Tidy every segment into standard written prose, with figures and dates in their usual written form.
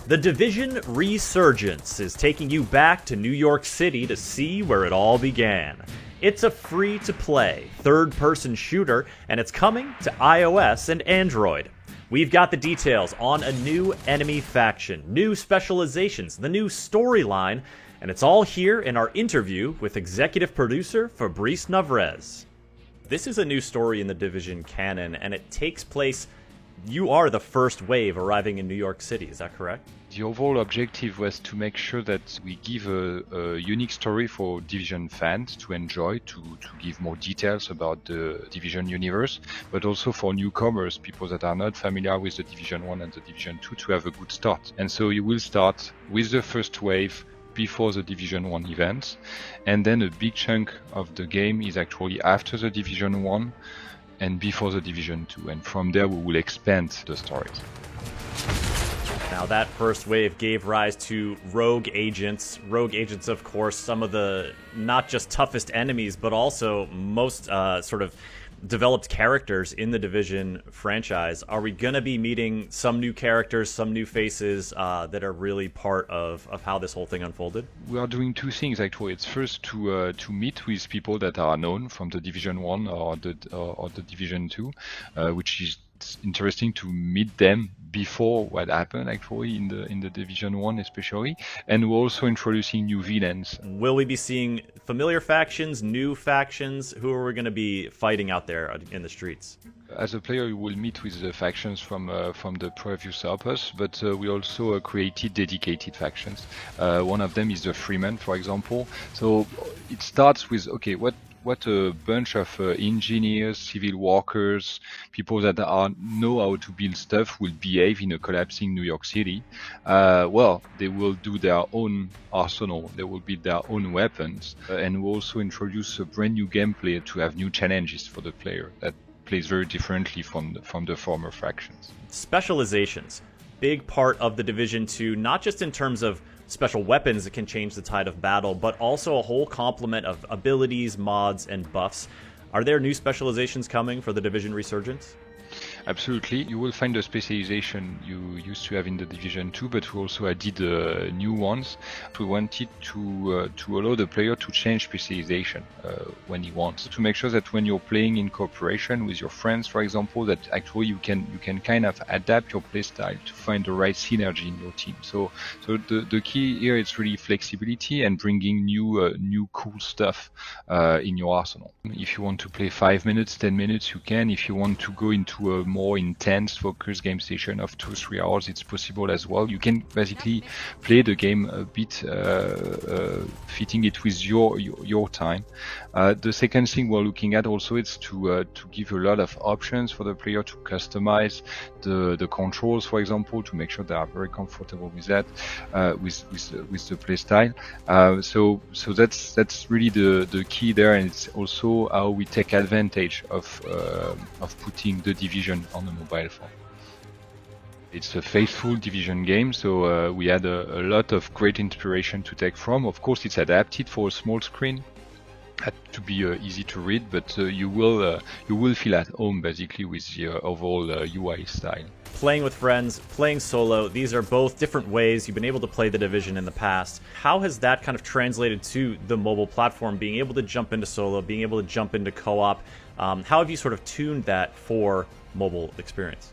The Division Resurgence is taking you back to New York City to see where it all began. It's a free-to-play, third-person shooter, and it's coming to iOS and Android. We've got the details on a new enemy faction, new specializations, the new storyline, and it's all here in our interview with Executive Producer Fabrice Navrez. This is a new story in the Division canon, and it takes place. You are the first wave arriving in New York City, is that correct? The overall objective was to make sure that we give a unique story for Division fans to enjoy, to give more details about the Division universe, but also for newcomers, people that are not familiar with the Division 1 and the Division 2, to have a good start. And so you will start with the first wave before the Division 1 events, and then a big chunk of the game is actually after the Division 1 and before the Division 2, and from there we will expand the stories. Now that first wave gave rise to rogue agents. Rogue agents, of course, some of the not just toughest enemies, but also most sort of developed characters in the Division franchise. Are we going to be meeting some new characters, some new faces that are really part of how this whole thing unfolded? We are doing two things actually. It's first to meet with people that are known from the Division 1 or the Division 2, which is interesting to meet them before what happened actually in the Division 1 especially, and we're also introducing new villains. Will we be seeing familiar factions, new factions? Who are we going to be fighting out there in the streets? As a player, you will meet with the factions from the previous opus, but we also created dedicated factions. One of them is the Freemen, for example. So it starts with, okay, what a bunch of engineers, civil workers, people that know how to build stuff will behave in a collapsing New York City. Well, they will do their own arsenal, they will build their own weapons, and we'll also introduce a brand new gameplay to have new challenges for the player that plays very differently from the former factions. Specializations, big part of the Division 2, not just in terms of special weapons that can change the tide of battle, but also a whole complement of abilities, mods, and buffs. Are there new specializations coming for the Division Resurgence? Absolutely. You will find the specialization you used to have in the Division 2, but we also added new ones. We wanted to allow the player to change specialization when he wants, to make sure that when you're playing in cooperation with your friends, for example, that actually you can kind of adapt your playstyle to find the right synergy in your team. So the key here is really flexibility and bringing new cool stuff in your arsenal. If you want to play 5 minutes, 10 minutes, you can. If you want to go into a more intense focused game session of 2-3 hours, it's possible as well. You can basically play the game a bit fitting it with your time. The second thing we're looking at also is to give a lot of options for the player to customize the controls, for example, to make sure they are very comfortable with that, with the play style. So that's really the key there, and it's also how we take advantage of putting the Division on the mobile phone. It's a faithful Division game, so we had a lot of great inspiration to take from. Of course, it's adapted for a small screen, had to be easy to read, but you will feel at home basically with the overall UI style. Playing with friends, playing solo, these are both different ways you've been able to play the Division in the past. How has that kind of translated to the mobile platform, being able to jump into solo, being able to jump into co-op? How have you sort of tuned that for mobile experience?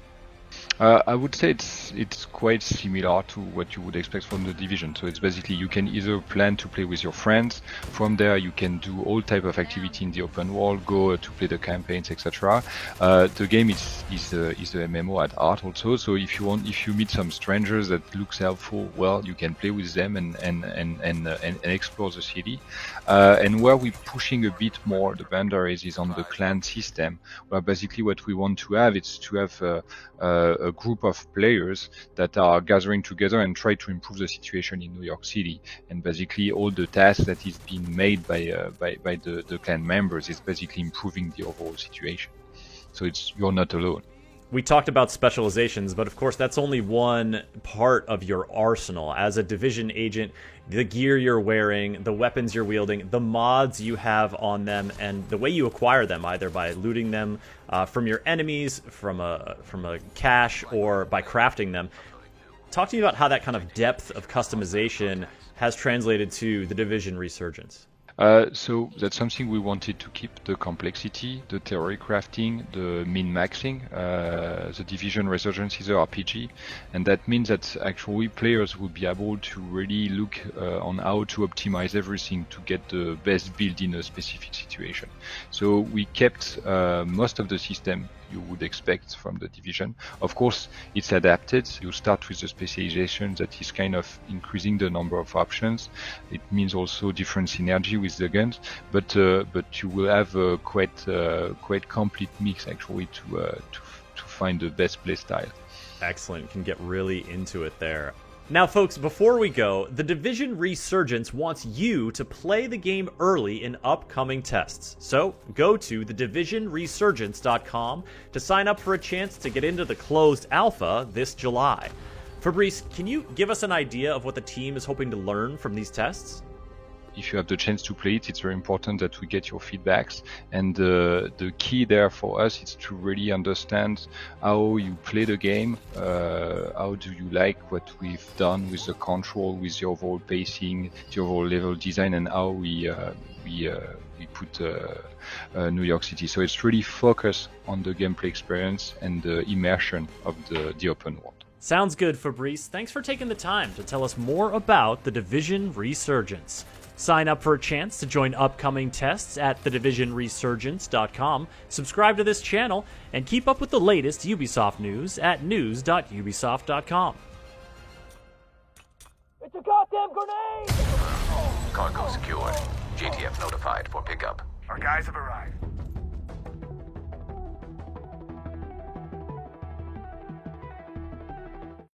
I would say it's quite similar to what you would expect from the Division. So it's basically you can either plan to play with your friends. From there, you can do all type of activity in the open world, go to play the campaigns, etc. The game is the MMO at heart also. So if you meet some strangers that looks helpful, well, you can play with them and explore the city. And where we're pushing a bit more the boundaries is on the clan system, where basically what we want to have is to have a group of players that are gathering together and try to improve the situation in New York City. And basically all the tasks that is being made by the clan members is basically improving the overall situation. So you're not alone. We talked about specializations, but of course that's only one part of your arsenal. As a Division agent, the gear you're wearing, the weapons you're wielding, the mods you have on them, and the way you acquire them, either by looting them from your enemies, from a cache, or by crafting them. Talk to me about how that kind of depth of customization has translated to the Division Resurgence. So that's something we wanted to keep: the complexity, the theory crafting, the min-maxing. The Division Resurgence is a RPG, and that means that actually players will be able to really look on how to optimize everything to get the best build in a specific situation. So we kept most of the system you would expect from the Division. Of course, it's adapted. You start with the specialization that is kind of increasing the number of options. It means also different synergy with the guns, but you will have a quite complete mix actually to find the best play style. Excellent. Can get really into it there. Now, folks, before we go, the Division Resurgence wants you to play the game early in upcoming tests. So go to thedivisionresurgence.com to sign up for a chance to get into the closed alpha this July. Fabrice, can you give us an idea of what the team is hoping to learn from these tests? If you have the chance to play it, it's very important that we get your feedbacks. And the key there for us is to really understand how you play the game, how do you like what we've done with the control, with the overall pacing, the overall level design, and how we put New York City. So it's really focused on the gameplay experience and the immersion of the open world. Sounds good, Fabrice. Thanks for taking the time to tell us more about the Division Resurgence. Sign up for a chance to join upcoming tests at thedivisionresurgence.com, subscribe to this channel, and keep up with the latest Ubisoft news at news.ubisoft.com. It's a goddamn grenade! Cargo secured. JTF notified for pickup. Our guys have arrived.